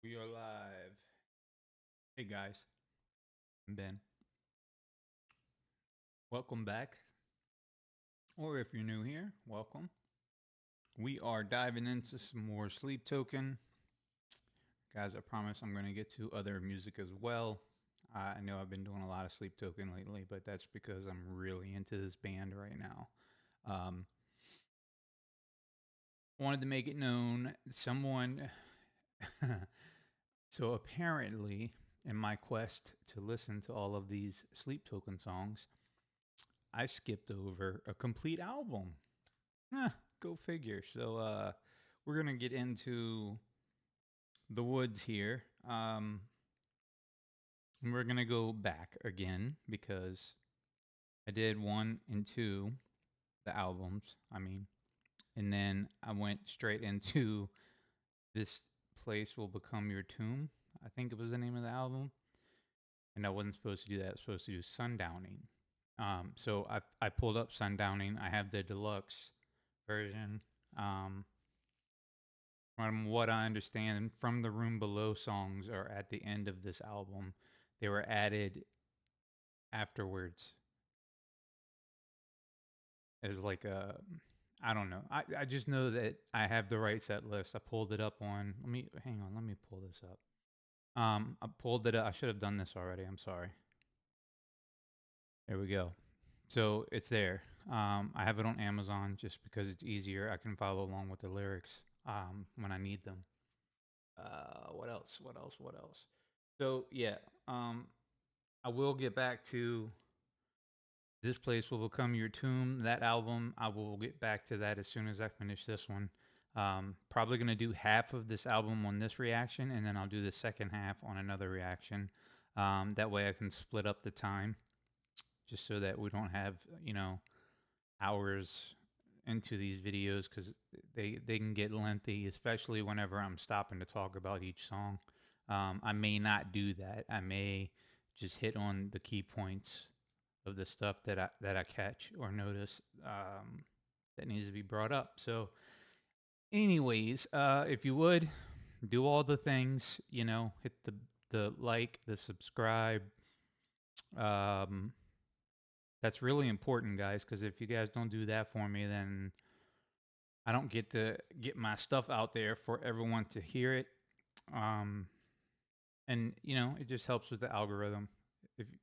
We are live. Hey guys, I'm Ben. Welcome back. Or if you're new here, welcome. We are diving into some more Sleep Token. Guys, I promise I'm going to get to other music as well. I know I've been doing a lot of Sleep Token lately, but that's because I'm really into this band right now. Um, Wanted to make it known someone. So apparently, in my quest to listen to all of these Sleep Token songs, I skipped over a complete album. Eh, Go figure. So we're gonna get into the woods here. We're gonna go back again because I did 1 and 2, the albums. And then I went straight into this place will become your tomb. I think it was the name of the album, and I wasn't supposed to do that. I was supposed to do Sundowning. So I pulled up Sundowning. I have the deluxe version. Um, from what I understand, From the Room Below songs are at the end of this album. They were added afterwards as like a, I don't know. I just know that I have the right set list. I pulled it up on, hang on, let me pull this up. I pulled it up. I should have done this already. I'm sorry. There we go. So it's there. I have it on Amazon just because it's easier. I can follow along with the lyrics when I need them. What else? What else? What else? So yeah, I will get back to This Place Will Become Your Tomb. That album, I will get back to that as soon as I finish this one. Probably gonna do half of this album on this reaction, and then I'll do the second half on another reaction. That way, I can split up the time, just so that we don't have hours into these videos because they can get lengthy, especially whenever I'm stopping to talk about each song. I may not do that. I may just hit on the key points of the stuff that I catch or notice that needs to be brought up. So, anyways, if you would do all the things, hit the like, the subscribe. Um, that's really important, guys, because if you guys don't do that for me, then I don't get to get my stuff out there for everyone to hear it. Um, and it just helps with the algorithm.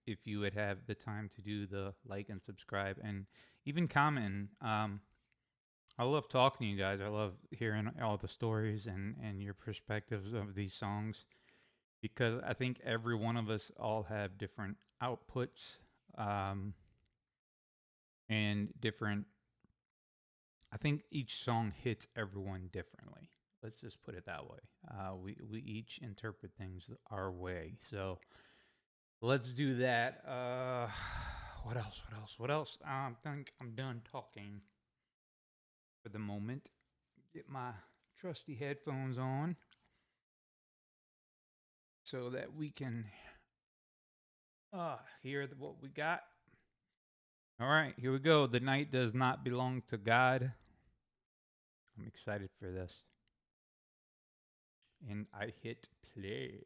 If you would have the time to do the like and subscribe and even comment. I love talking to you guys. I love hearing all the stories and your perspectives of these songs because I think every one of us all have different outputs and different. I think each song hits everyone differently. Let's just put it that way. We each interpret things our way. So let's do that. What else? What else? What else? I think I'm done talking for the moment. Get my trusty headphones on so that we can hear what we got. All right, here we go. The night does not belong to God. I'm excited for this. And I hit play.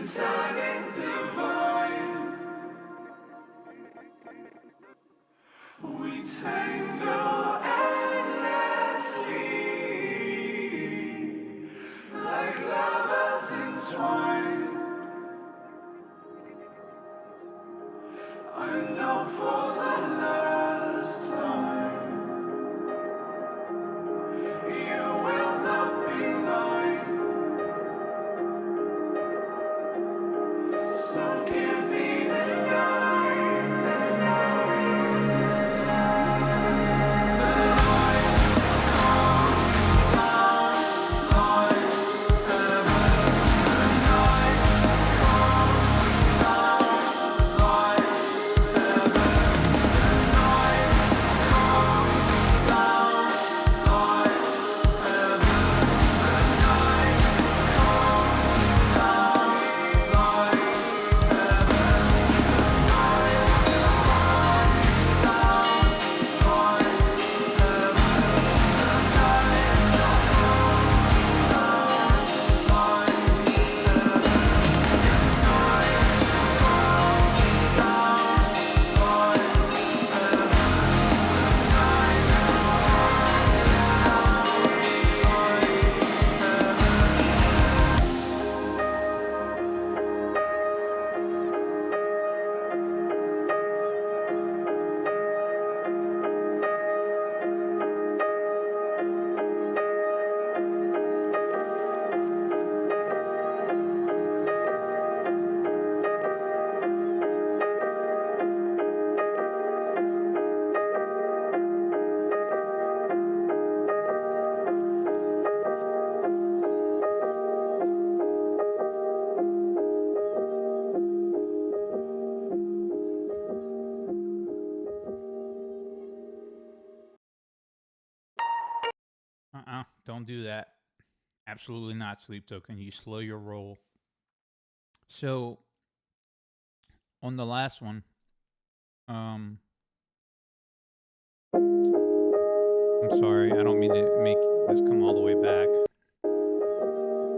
returning divine. We tangle endlessly, like lovers entwined. I know for the last time, you will not be mine. So give me the night, the Don't do that. Absolutely not, Sleep Token. You slow your roll. So on the last one, I'm sorry, I don't mean to make this come all the way back.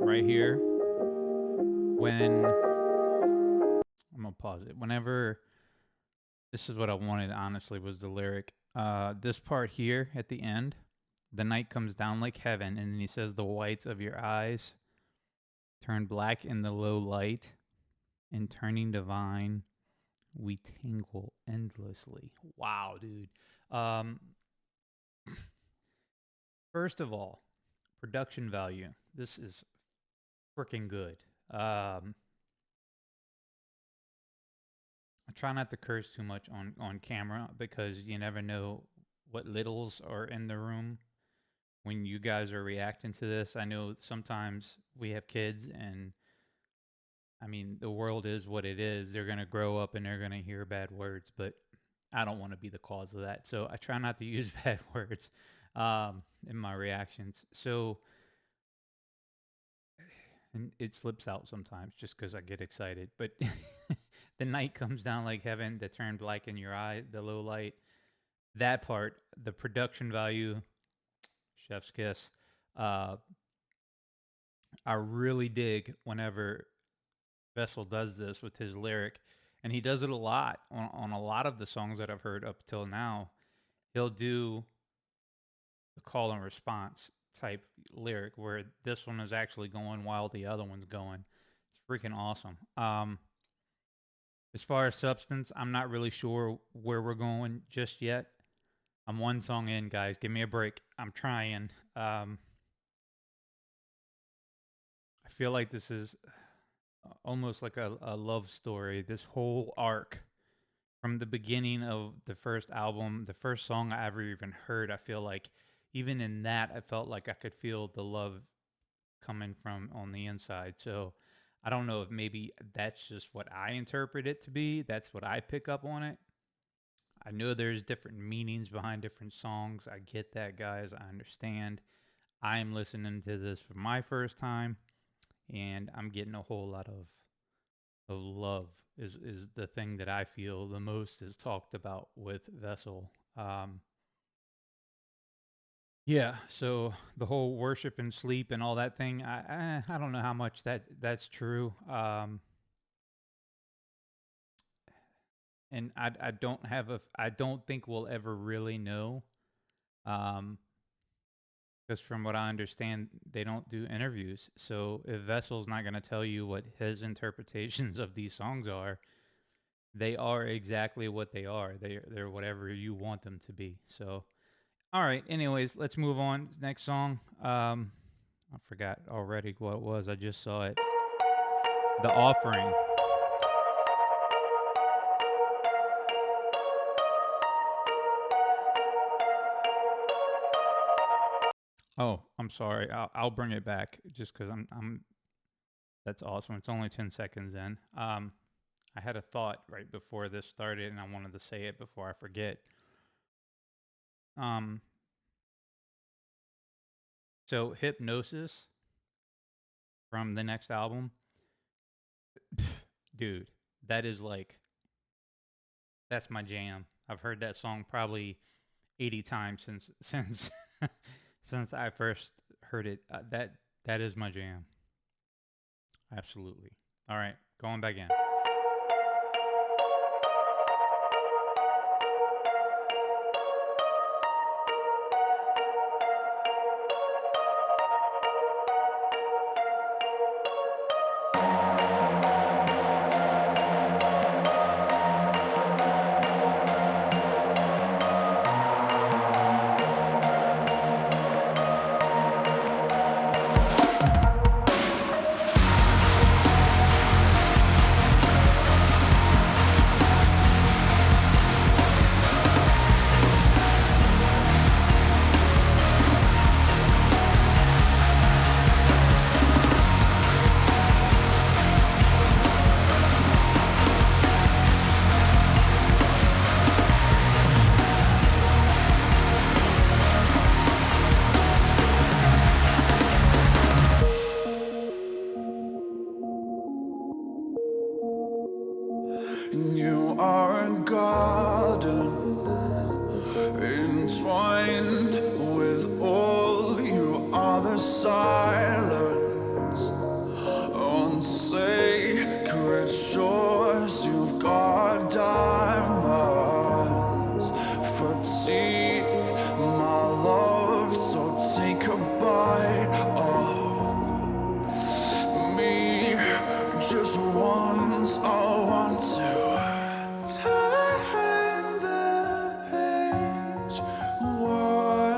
Right here, when I'm gonna pause it. Whenever this is what I wanted, honestly, was the lyric. This part here at the end, the night comes down like heaven, and then he says, "The whites of your eyes turn black in the low light, and turning divine, we tingle endlessly." Wow, dude. Um, First of all, production value. This is freaking good. I try not to curse too much on camera because you never know what littles are in the room when you guys are reacting to this. I know sometimes we have kids, and I mean, the world is what it is. They're going to grow up and they're going to hear bad words, but I don't want to be the cause of that. So I try not to use bad words in my reactions. So, and it slips out sometimes just because I get excited. But the night comes down like heaven, to turn black in your eye, the low light. That part, the production value, chef's kiss. Uh, I really dig whenever Vessel does this with his lyric, and he does it a lot on a lot of the songs that I've heard up till now. He'll do the call and response type lyric where this one is actually going while the other one's going. It's freaking awesome. As far as substance, I'm not really sure where we're going just yet. I'm one song in, guys. Give me a break. I'm trying. I feel like this is almost like a love story. This whole arc from the beginning of the first album, the first song I ever even heard, I feel like even in that, I felt like I could feel the love coming from on the inside. So I don't know if maybe that's just what I interpret it to be. That's what I pick up on it. I know there's different meanings behind different songs. I get that, guys. I understand. I am listening to this for my first time, and I'm getting a whole lot of love is the thing that I feel the most is talked about with Vessel. Yeah, so the whole worship and sleep and all that thing, I don't know how much that's true. and I don't think we'll ever really know, because from what I understand, they don't do interviews. So if Vessel's not going to tell you what his interpretations of these songs are, they are exactly what they are. They're whatever you want them to be. So, all right. Anyways, let's move on. Next song. I forgot already what it was. I just saw it. The Offering. Oh, I'm sorry. I'll bring it back just because I'm. That's awesome. It's only 10 seconds in. I had a thought right before this started, and I wanted to say it before I forget. Um, so Hypnosis from the next album, dude, that is like that's my jam. I've heard that song probably 80 times since since I first heard it. That is my jam. Absolutely. All right, going back in. You are a garden entwined with all. You are the silence on sacred shores. You've got diamonds for teeth, my love. So take a bite of me just once. I want to turn the page. What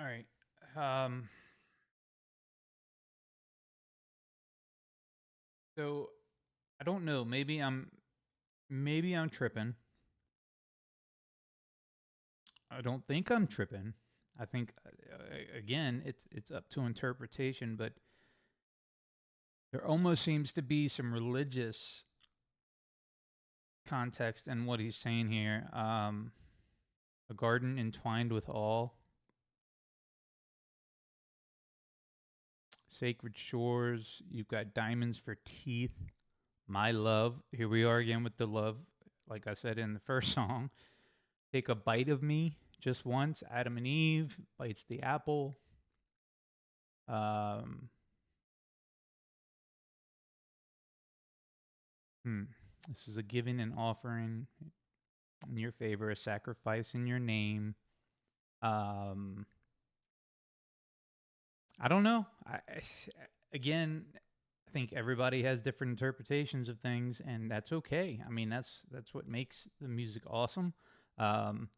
All right. Um, so I don't know. Maybe I'm tripping. I don't think I'm tripping. I think again, it's up to interpretation, but there almost seems to be some religious context in what he's saying here. A garden entwined with all sacred shores. You've got diamonds for teeth. My love. Here we are again with the love. Like I said in the first song, take a bite of me just once. Adam and Eve bites the apple. Um, hmm. This is a giving and offering in your favor, a sacrifice in your name. Um, I don't know. Again, I think everybody has different interpretations of things, and that's okay. I mean, that's what makes the music awesome. Um,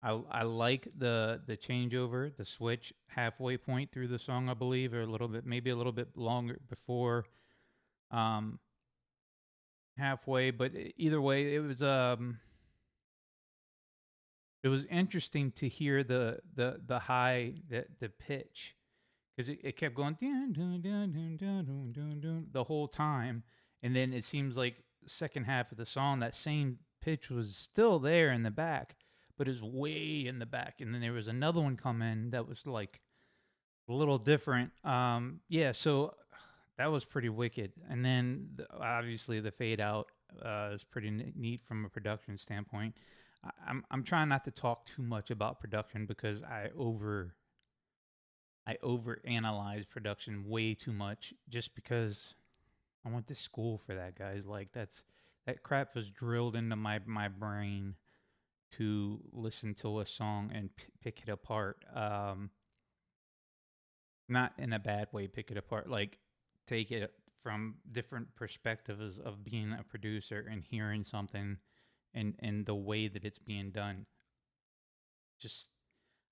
I like the changeover, the switch halfway point through the song, I believe, or a little bit, maybe a little bit longer before um, halfway. But either way, it was interesting to hear the high, the pitch, because it kept going dun, dun, dun, dun, dun, dun, dun, dun, the whole time, and then it seems like second half of the song that same pitch was still there in the back, but it's way in the back, and then there was another one come in that was like a little different. Yeah, so that was pretty wicked, and then obviously the fade out is pretty neat from a production standpoint. I'm trying not to talk too much about production because I overanalyze production way too much just because I went to school for that, guys. Like that crap was drilled into my brain to listen to a song and pick it apart. Not in a bad way, pick it apart. Like take it from different perspectives of being a producer and hearing something and the way that it's being done. Just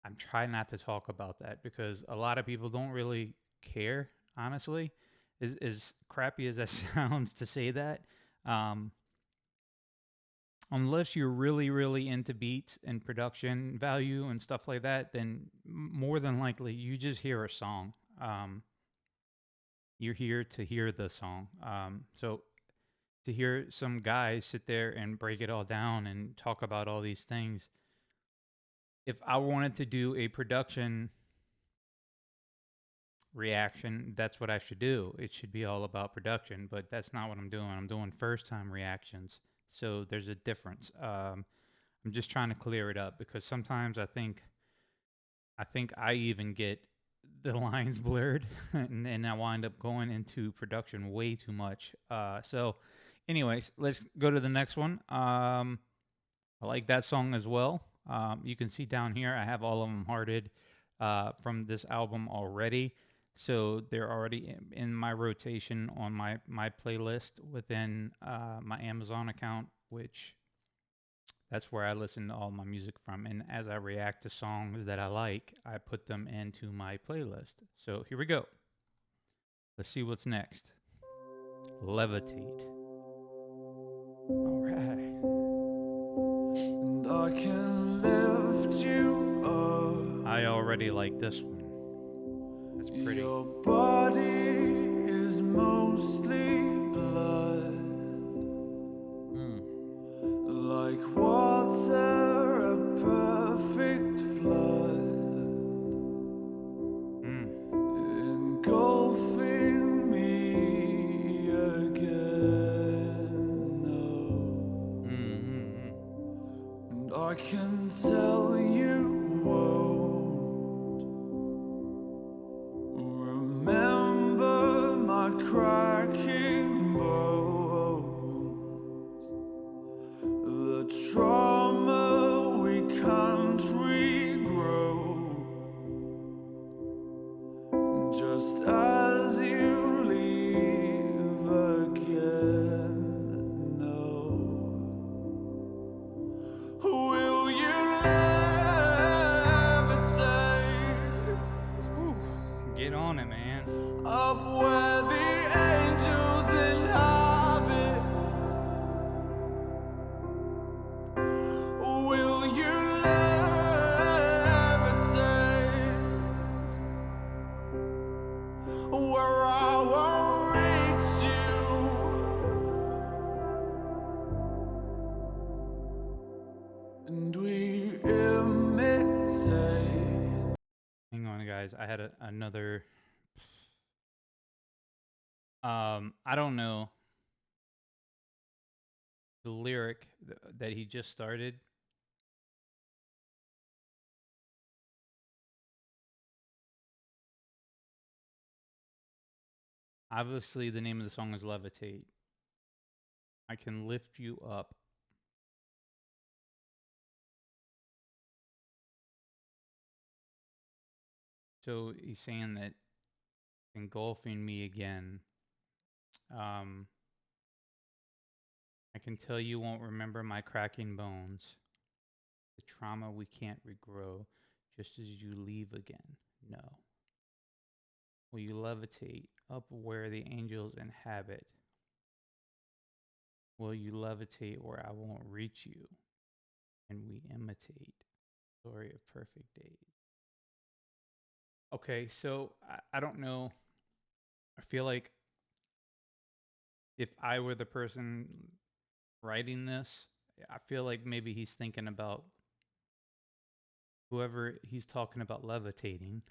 I'm trying not to talk about that because a lot of people don't really care, honestly. As crappy as that sounds to say that, um, unless you're really, really into beats and production value and stuff like that, then more than likely you just hear a song. You're here to hear the song. So to hear some guys sit there and break it all down and talk about all these things, if I wanted to do a production reaction, that's what I should do. It should be all about production, but that's not what I'm doing. I'm doing first time reactions. So there's a difference. I'm just trying to clear it up because sometimes I think I even get the lines blurred and I wind up going into production way too much. So anyways, let's go to the next one. I like that song as well. You can see down here, I have all of them hearted from this album already. So they're already in my rotation on my playlist within my Amazon account, which that's where I listen to all my music from. And as I react to songs that I like, I put them into my playlist. So here we go. Let's see what's next. Levitate. All right. And I can lift you up. I already like this one. That's pretty. Your body is mostly blood, like water, a perfect flood, engulfing me again. And I can tell you won't remember my cracking bones, the trauma we can't regrow, just as you leave again. No, will you let guys. I had another. I don't know the lyric that he just started. Obviously, the name of the song is Levitate. I can lift you up. So he's saying that engulfing me again. I can tell you won't remember my cracking bones. The trauma we can't regrow just as you leave again. No. Will you levitate up where the angels inhabit? Will you levitate where I won't reach you? And we imitate story of perfect days. Okay, so I don't know. I feel like if I were the person writing this, I feel like maybe he's thinking about whoever he's talking about levitating.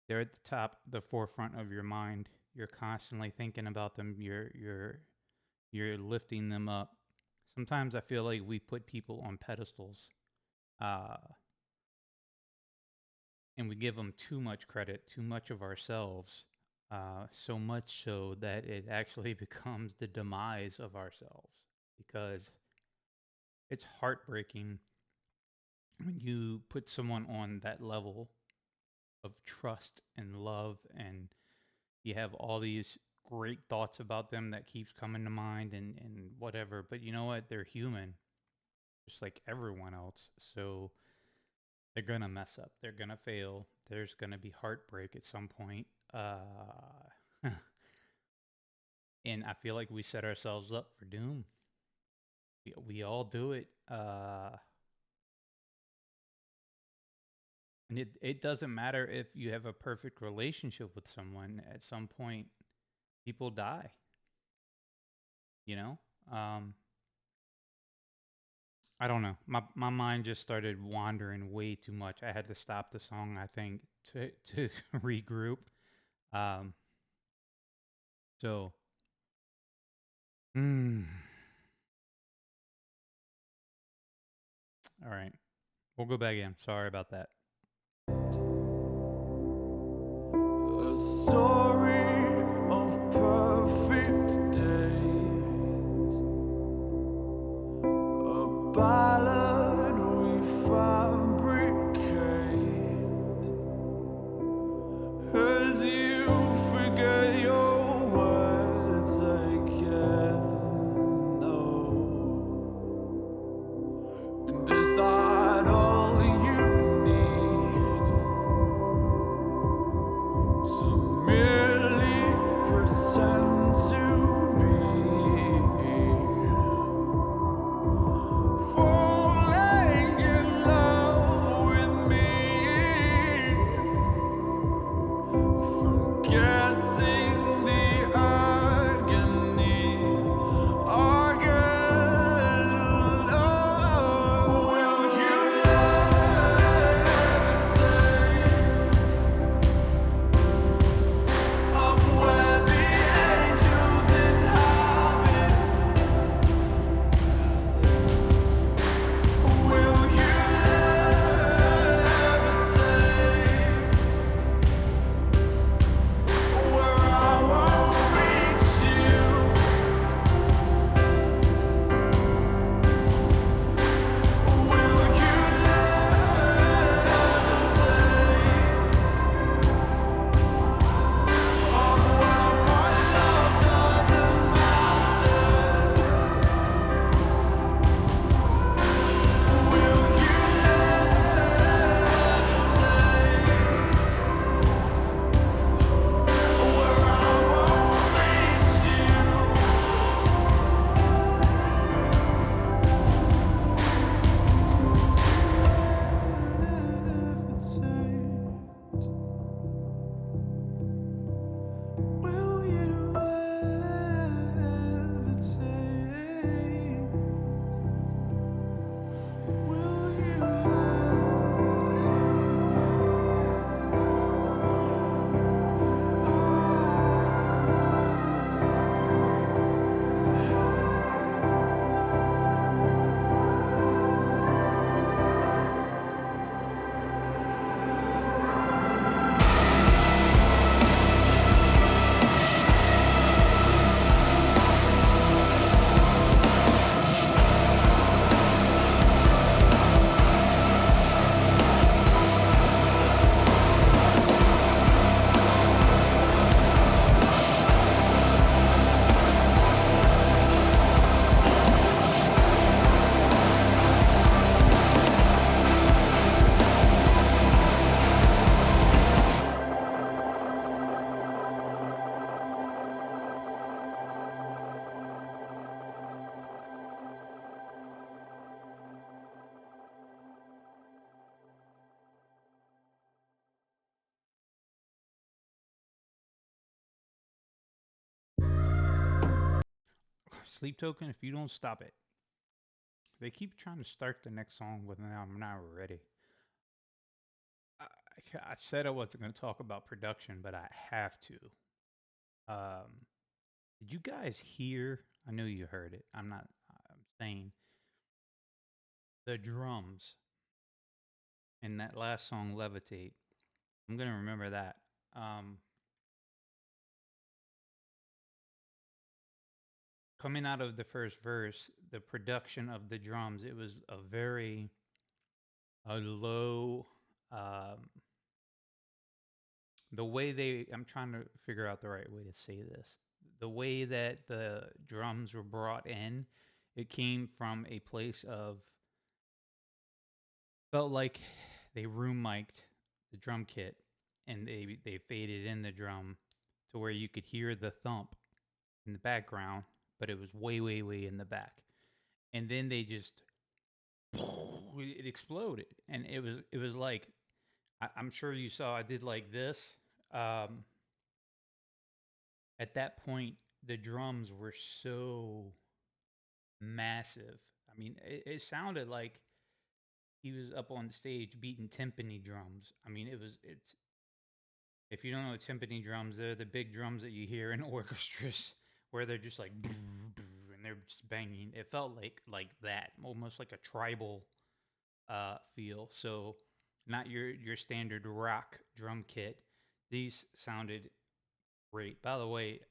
They're at the top, the forefront of your mind. You're constantly thinking about them. You're lifting them up. Sometimes I feel like we put people on pedestals, and we give them too much credit, too much of ourselves, so much so that it actually becomes the demise of ourselves. Because it's heartbreaking when you put someone on that level of trust and love, and you have all these great thoughts about them that keeps coming to mind and whatever, but you know what, they're human just like everyone else, so they're gonna mess up, they're gonna fail, there's gonna be heartbreak at some point. And I feel like we set ourselves up for doom. We all do it. And it doesn't matter if you have a perfect relationship with someone. At some point, people die. You know? I don't know. My mind just started wandering way too much. I had to stop the song, I think, to regroup. So, all right. We'll go back in. Sorry about that. A story of perfect days, a ballad we fabricate as you forget your words again. No, and is that all you need? To merely pretend to be for Sleep Token, if you don't stop it. They keep trying to start the next song with I'm not ready. I said I wasn't going to talk about production, but I have to. Did you guys hear? I know you heard it. I'm saying the drums in that last song, Levitate. I'm going to remember that. Coming out of the first verse, the production of the drums, it was a low, the way I'm trying to figure out the right way to say this. The way that the drums were brought in, it came from a place of, felt like they room mic'd the drum kit and they faded in the drum to where you could hear the thump in the background, but it was way, way, way in the back. And then they just, it exploded. And it was like, I'm sure you saw I did like this. At that point, the drums were so massive. I mean, it sounded like he was up on stage beating timpani drums. I mean, it's, if you don't know timpani drums, they're the big drums that you hear in orchestras where they're just like, and they're just banging. It felt like that, almost like a tribal feel. So not your standard rock drum kit. These sounded great. By the way,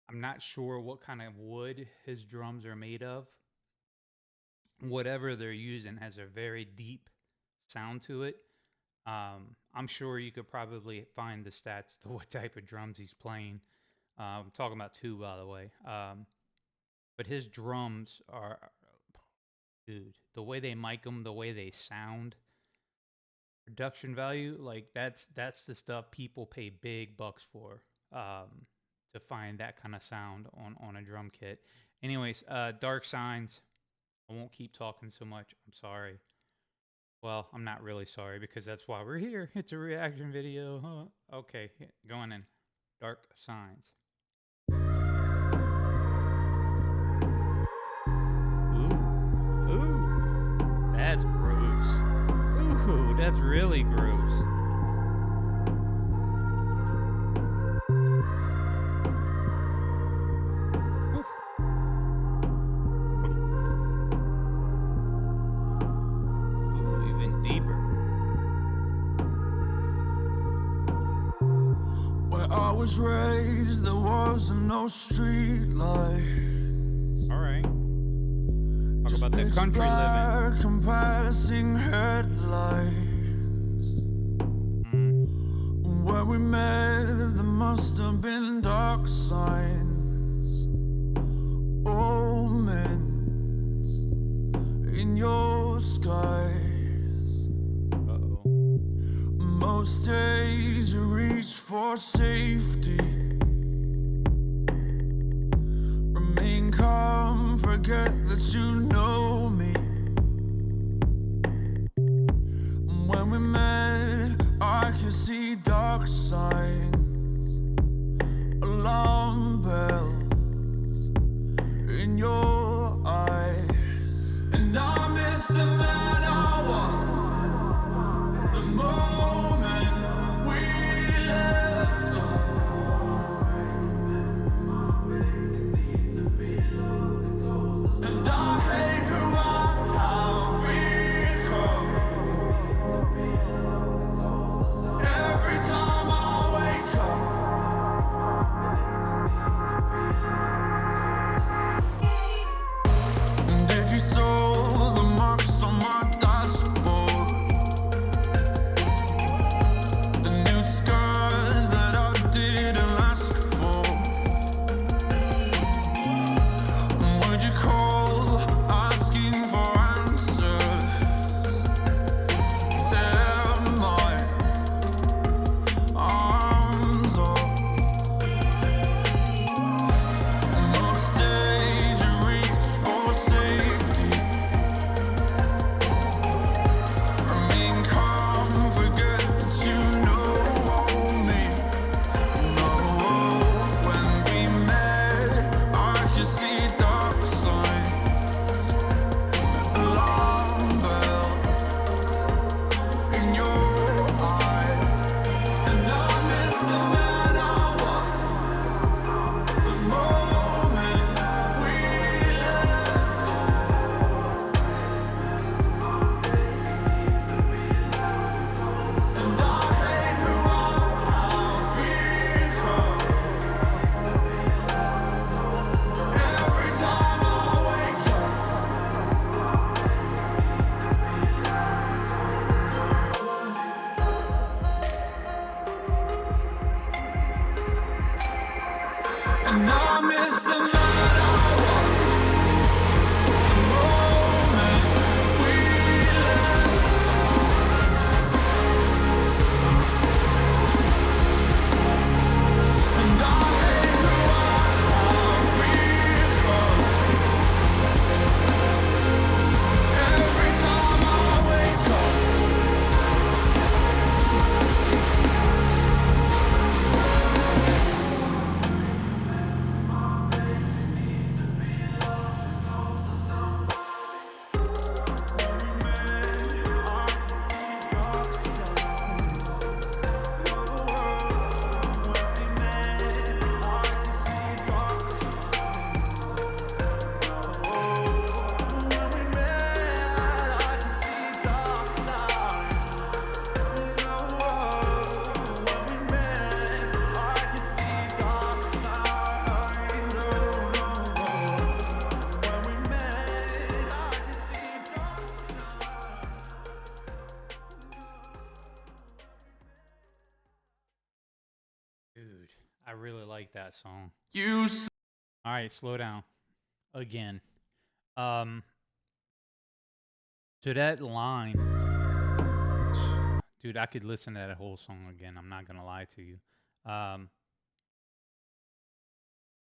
I'm not sure what kind of wood his drums are made of. Whatever they're using has a very deep sound to it. I'm sure you could probably find the stats to what type of drums he's playing. I'm talking about 2, by the way. But his drums are, dude, the way they mic them, the way they sound, production value, like that's the stuff people pay big bucks for, to find that kind of sound on a drum kit. Anyways, Dark Signs. I won't keep talking so much. I'm sorry. Well, I'm not really sorry because that's why we're here. It's a reaction video. Huh? Okay, going in. Dark Signs. Ooh, that's gross. Ooh, that's really gross. I was raised, there wasn't no street lights. All right. Talk Just about that country living. Compassing headlights. Where we met, there must have been dark signs, omens in your skies. Most days you reach for safety, remain calm, forget that you know me. When we met, I could see dark signs, alarm bells in your eyes. And I miss the man I was, the moment we left off. And I hate who I have become. Every time I wake up, It's the night I walk, the moment we left. And I make no how we come. Every time I wake up. Dude, I really like that song. You All right, slow down again. Um, so that line, dude, I could listen to that whole song again. I'm not gonna lie to you. Um,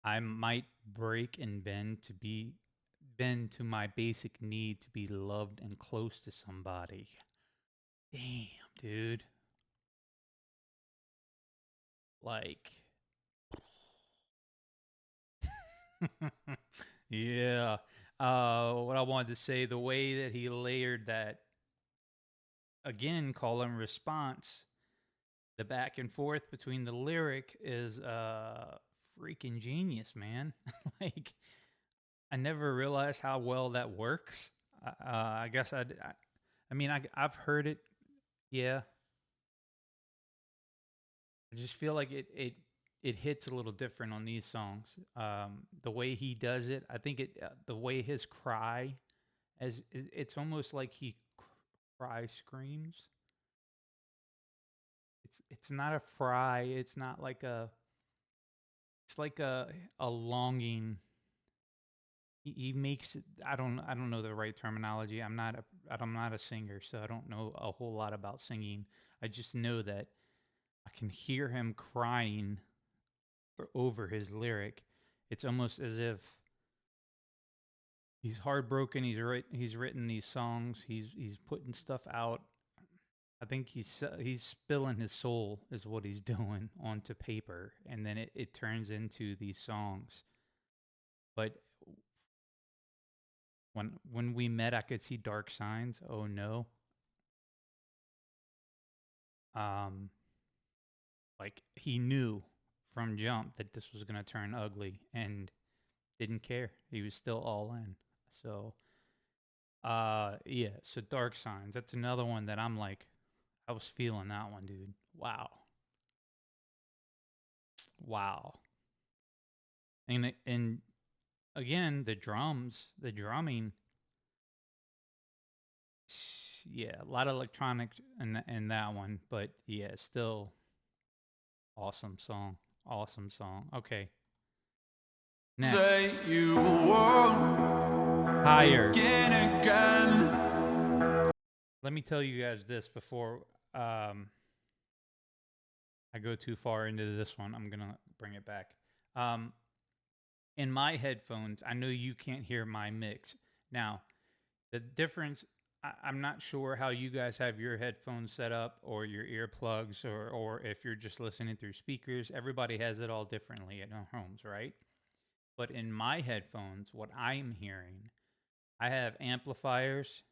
I might break and bend to my basic need to be loved and close to somebody. Damn, dude. Like, yeah. What I wanted to say, the way that he layered that again, call and response, the back and forth between the lyric is freaking genius, man. Like, I never realized how well that works. I guess I mean, I've heard it. Yeah, I just feel like it hits a little different on these songs. The way he does it, I think the way his cry, it's almost like he cry screams. It's not a fry. It's not like a. It's like a longing. He makes it. I don't know the right terminology. I'm not a singer, so I don't know a whole lot about singing. I just know that I can hear him crying over his lyric. It's almost as if he's heartbroken. He's written these songs. He's putting stuff out. I think he's spilling his soul is what he's doing onto paper, and then it turns into these songs. But when we met, I could see dark signs. Oh no. Um, like he knew from jump that this was gonna turn ugly, and didn't care. He was still all in. So, yeah. So dark signs. That's another one that I'm like, I was feeling that one, dude. Wow, wow. And again, the drumming. Yeah, a lot of electronics in that one, but yeah, still awesome song. Awesome song. Okay. Next. say you won't Higher. again. Let me tell you guys this before I go too far into this one. I'm gonna bring it back. In my headphones, I know you can't hear my mix. Now, the difference, I'm not sure how you guys have your headphones set up or your earplugs or if you're just listening through speakers. Everybody has it all differently at their homes, right? But in my headphones, what I'm hearing, I have amplifiers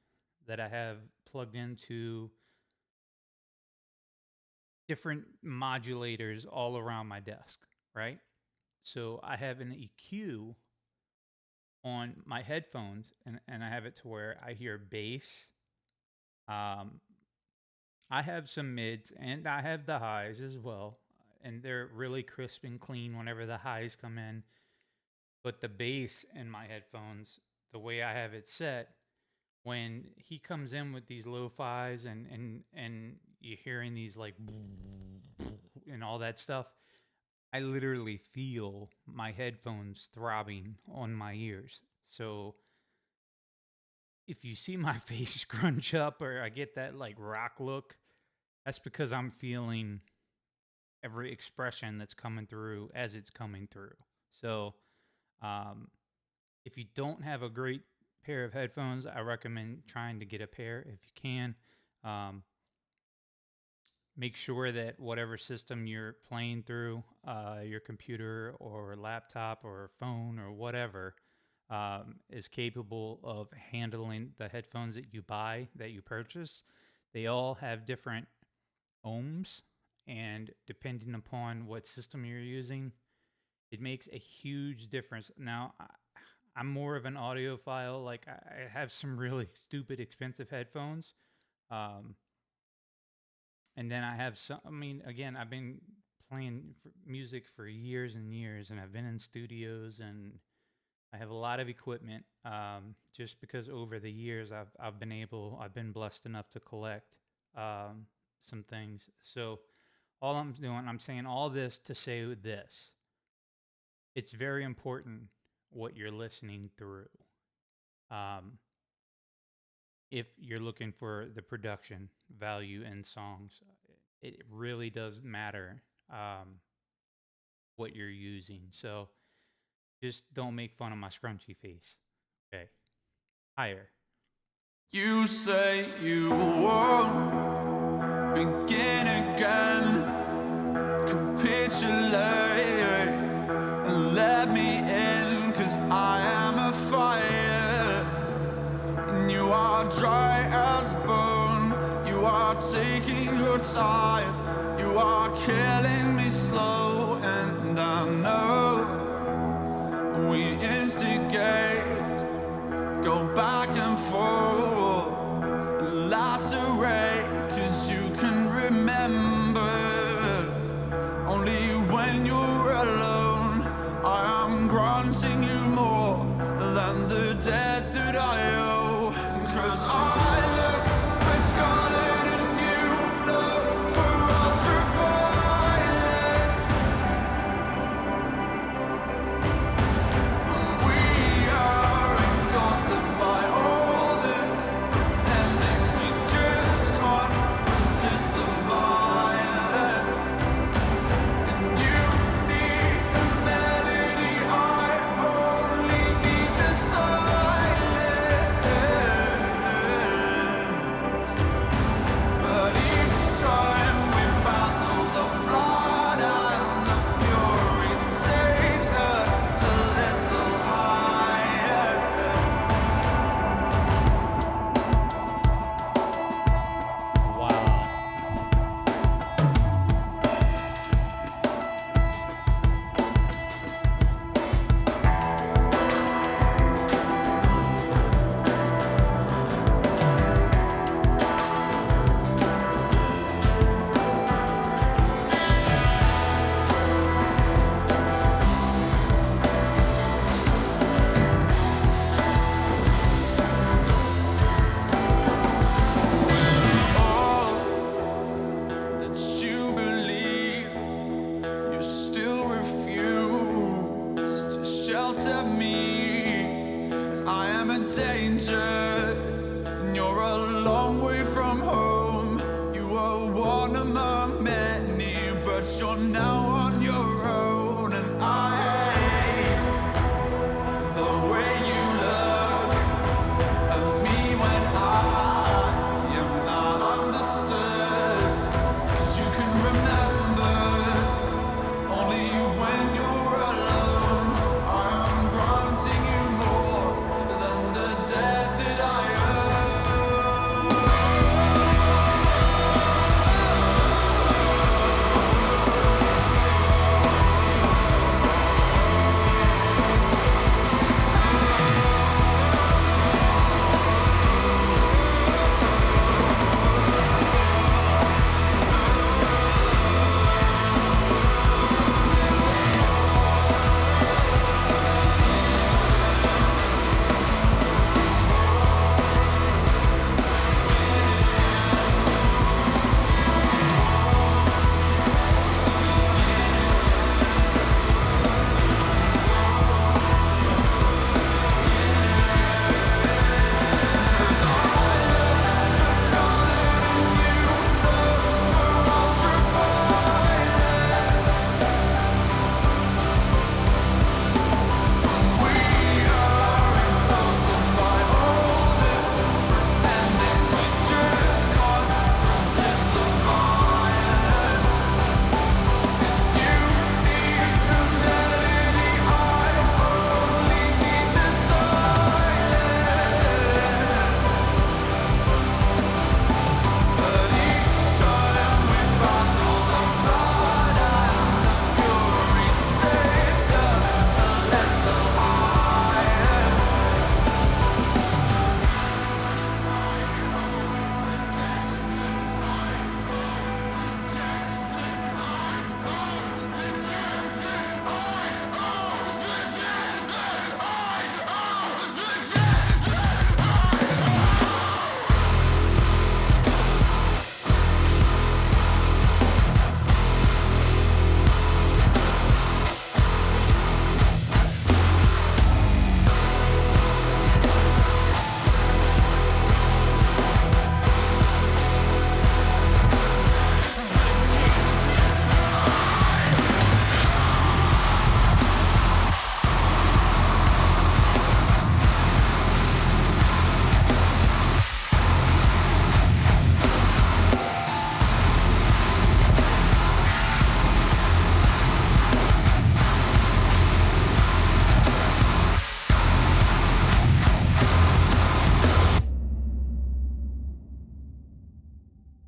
that I have plugged into different modulators all around my desk, right? So I have an EQ on my headphones, and I have it to where I hear bass. Um, I have some mids and I have the highs as well, and they're really crisp and clean whenever the highs come in. But the bass in my headphones, the way I have it set, when he comes in with these lo-fis and you're hearing these like and all that stuff, I literally feel my headphones throbbing on my ears. So if you see my face scrunch up or I get that like rock look, that's because I'm feeling every expression that's coming through as it's coming through. So um, if you don't have a great pair of headphones, I recommend trying to get a pair if you can. Um, make sure that whatever system you're playing through, your computer or laptop or phone or whatever, is capable of handling the headphones that you buy, that you purchase. They all have different ohms, and depending upon what system you're using, it makes a huge difference. Now, I'm more of an audiophile. Like, I have some really stupid, expensive headphones. Um, and then I have some, I mean, again, I've been playing music for years and years, and I've been in studios, and I have a lot of equipment. Just because over the years I've been blessed enough to collect some things. So all I'm doing, I'm saying all this to say this: it's very important what you're listening through. Um, if you're looking for the production value in songs, it really does matter what you're using. So just don't make fun of my scrunchy face. Okay. Higher. You say you won't begin again. Capitulate and let me in, 'cause I am a fire and you are dry as bone. You are taking your time, you are killing me slow, and I know we instigate, go back and forth, lacerate, 'cause you can remember only when you're alone. I am granting you more than the debt that I owe, 'cause I look for scarlet and you look for ultraviolet. We are exhausted by all this pretending, we just can't resist the violence. And you need the melody, I only need the silence. But each time we battle, the blood and the fury takes us a little higher. Wow. All that you believe, you still refuse to shelter me, as I am a danger and you're a long way from home. You are one among many, but you're now on your own, and I hate the way you look at me when I am not understood, 'cause you can remember only when you're alone. I am granting you more than the debt that I owe.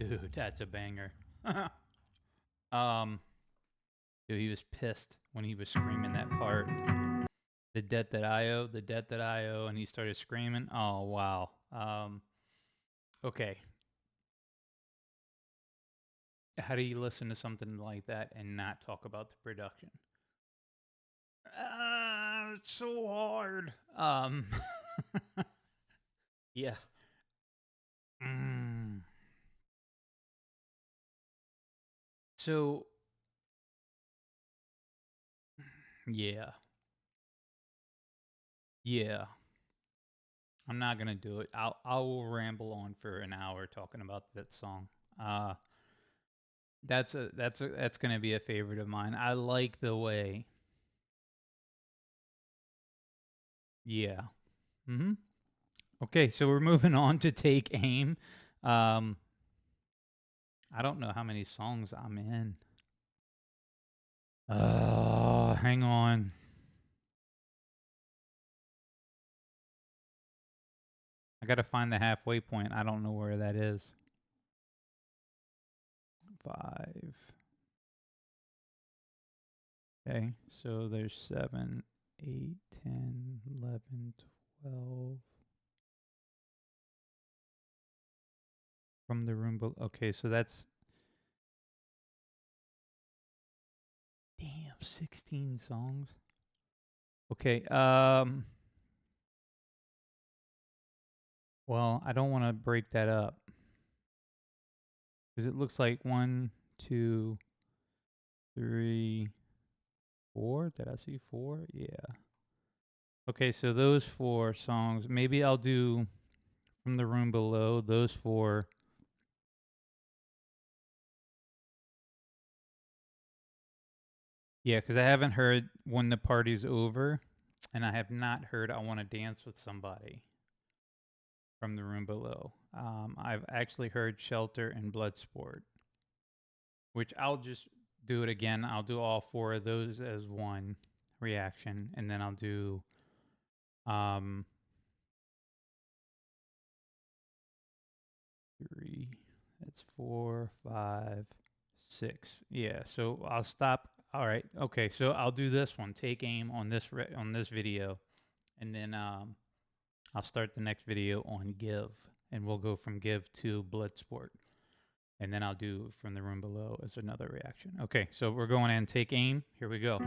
Dude, that's a banger. Dude, he was pissed when he was screaming that part. The debt that I owe, the debt that I owe, and he started screaming. Oh wow. Okay. How do you listen to something like that and not talk about the production? It's so hard. Yeah. So yeah. Yeah. I'm not gonna do it. I will ramble on for an hour talking about that song. That's gonna be a favorite of mine. I like the way. Yeah. Mm-hmm. Okay, so we're moving on to Take Aim. I don't know how many songs I'm in. Hang on. I gotta find the halfway point. I don't know where that is. 5. Okay, so there's 7, 8, 10, 11, 12. From the room below. Okay, so that's. Damn, 16 songs. Okay, well, I don't want to break that up. Because it looks like 1, 2, 3, 4. Did I see 4? Yeah. Okay, so those 4 songs. Maybe I'll do From the Room Below, those 4. Yeah, because I haven't heard When the Party's Over, and I have not heard I Want to Dance with Somebody from the room below. I've actually heard Shelter and Bloodsport, which I'll just do it again. I'll do all 4 of those as one reaction, and then I'll do 3. That's 4, 5, 6. Yeah, so I'll stop. All right. Okay, so I'll do this one. Take Aim on this video, and then I'll start the next video on Give, and we'll go from Give to Bloodsport. And then I'll do From the Room Below as another reaction. Okay, so we're going in. Take Aim. Here we go.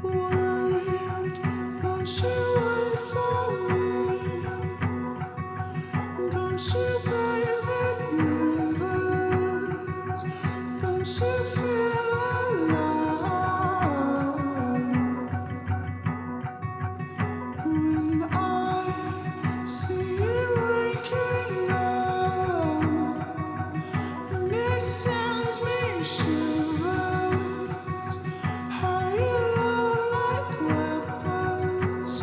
Word, don't you wait for me. Don't you bathe in rivers. Don't you feel alive when I see you breaking down, and it sends me shivers. How you love like weapons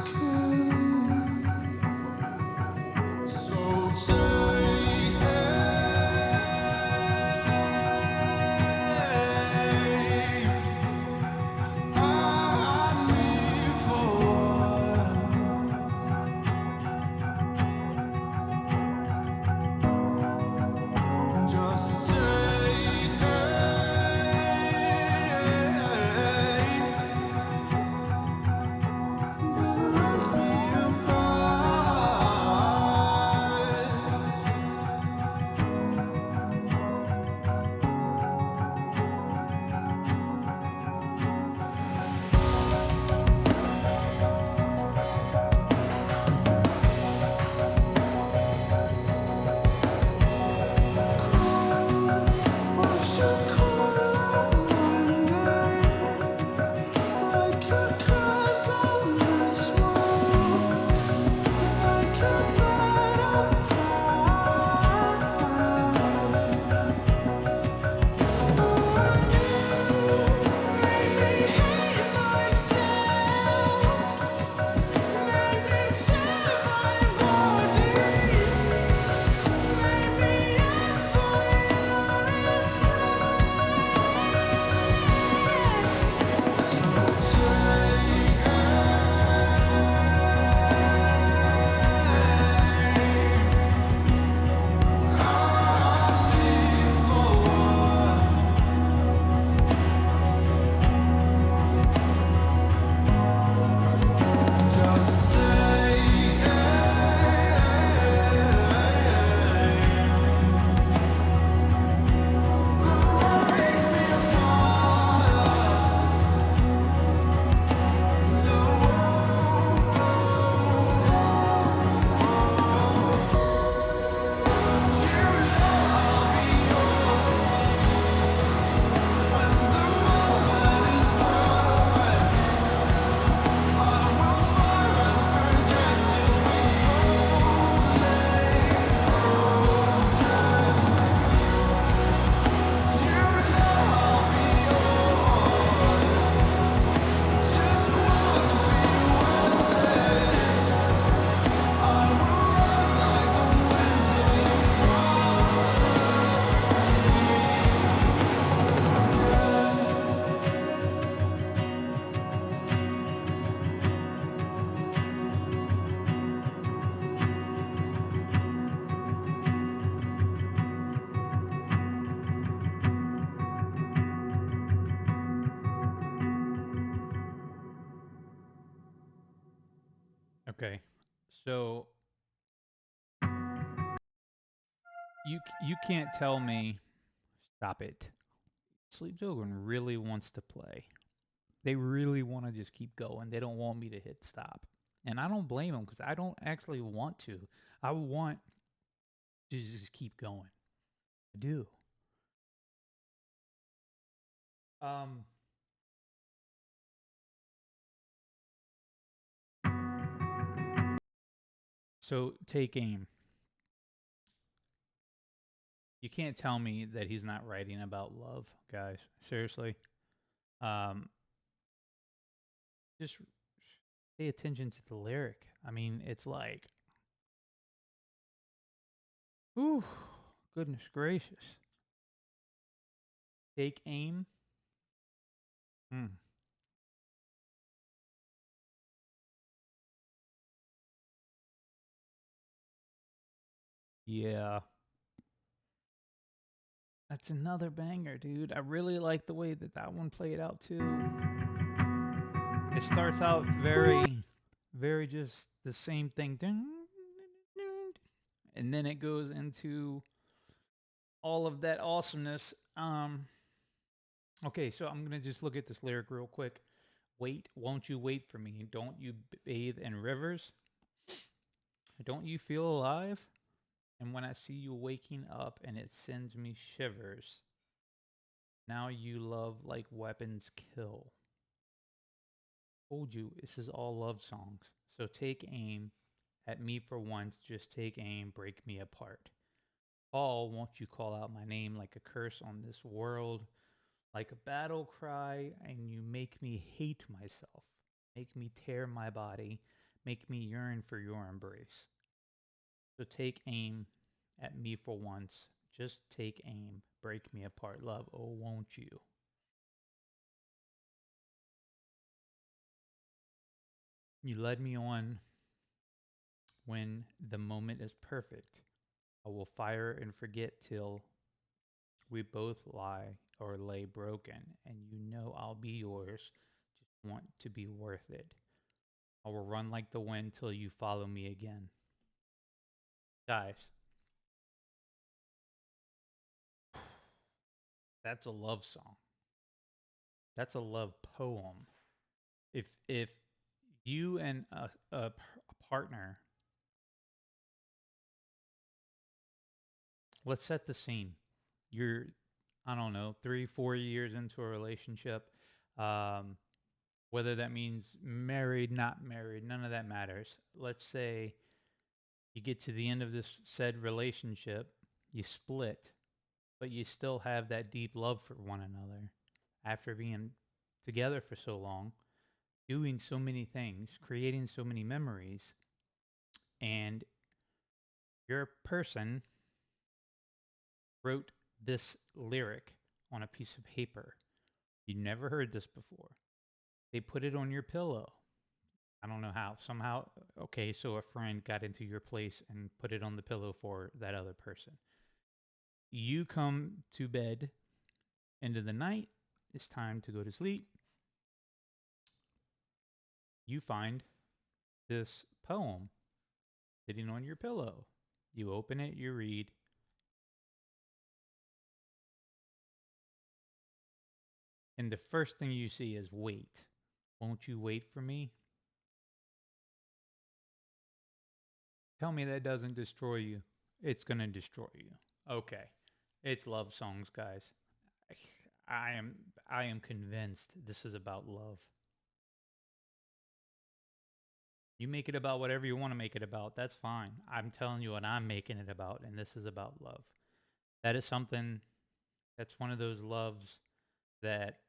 Okay. So you can't tell me stop it. Sleep Token really wants to play. They really want to just keep going. They don't want me to hit stop. And I don't blame them because I don't actually want to. I want to just keep going. I do. Um so take aim. You can't tell me that he's not writing about love, guys. Seriously. Um just pay attention to the lyric. I mean, it's like, whew, goodness gracious. Take aim. Hmm. Yeah. That's another banger, dude. I really like the way that that one played out too. It starts out very just the same thing. And then it goes into all of that awesomeness. Okay, so I'm gonna just look at this lyric real quick. Wait, won't you wait for me? Don't you bathe in rivers? Don't you feel alive? And when I see you waking up and it sends me shivers, now you love like weapons kill. Told you, this is all love songs. So take aim at me for once, just take aim, break me apart. Paul, won't you call out my name like a curse on this world, like a battle cry, and you make me hate myself, make me tear my body, make me yearn for your embrace. So take aim at me for once, just take aim, break me apart, love, oh, won't you? You led me on when the moment is perfect. I will fire and forget till we both lie or lay broken, and you know I'll be yours. Just want to be worth it. I will run like the wind till you follow me again. Guys, that's a love song. That's a love poem. If you and a partner, let's set the scene. You're, I don't know, 3 4 years into a relationship. Um, whether that means married, not married, none of that matters. Let's say you get to the end of this said relationship, you split, but you still have that deep love for one another after being together for so long, doing so many things, creating so many memories, and your person wrote this lyric on a piece of paper. You never heard this before. They put it on your pillow. I don't know how. Somehow, okay, so a friend got into your place and put it on the pillow for that other person. You come to bed, end of the night, it's time to go to sleep. You find this poem sitting on your pillow. You open it, you read, and the first thing you see is wait. Won't you wait for me? Tell me that doesn't destroy you. It's going to destroy you. Okay. It's love songs, guys. I am I am convinced this is about love. You make it about whatever you want to make it about. That's fine. I'm telling you what I'm making it about, and this is about love. That is something that's one of those loves that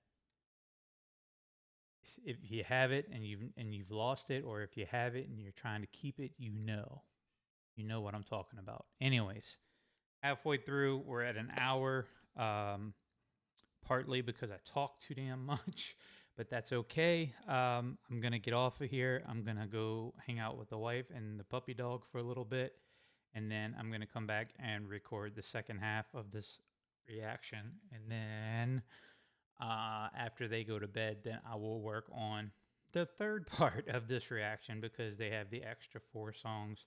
if you have it and you've lost it, or if you have it and you're trying to keep it, you know what I'm talking about. Anyways, halfway through, we're at an hour. Partly because I talk too damn much, but that's okay. I'm gonna get off of here. I'm gonna go hang out with the wife and the puppy dog for a little bit, and then I'm gonna come back and record the second half of this reaction. And then after they go to bed, then I will work on the third part of this reaction because they have the extra 4 songs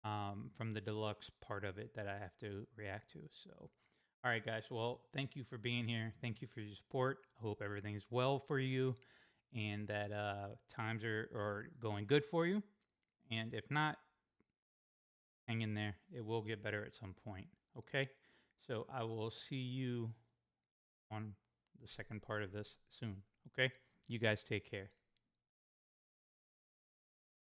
from the deluxe part of it that I have to react to. So, all right, guys. Well, thank you for being here. Thank you for your support. I hope everything's well for you and that times are going good for you. And if not, hang in there. It will get better at some point. Okay? So I will see you on the second part of this soon. Okay? You guys take care.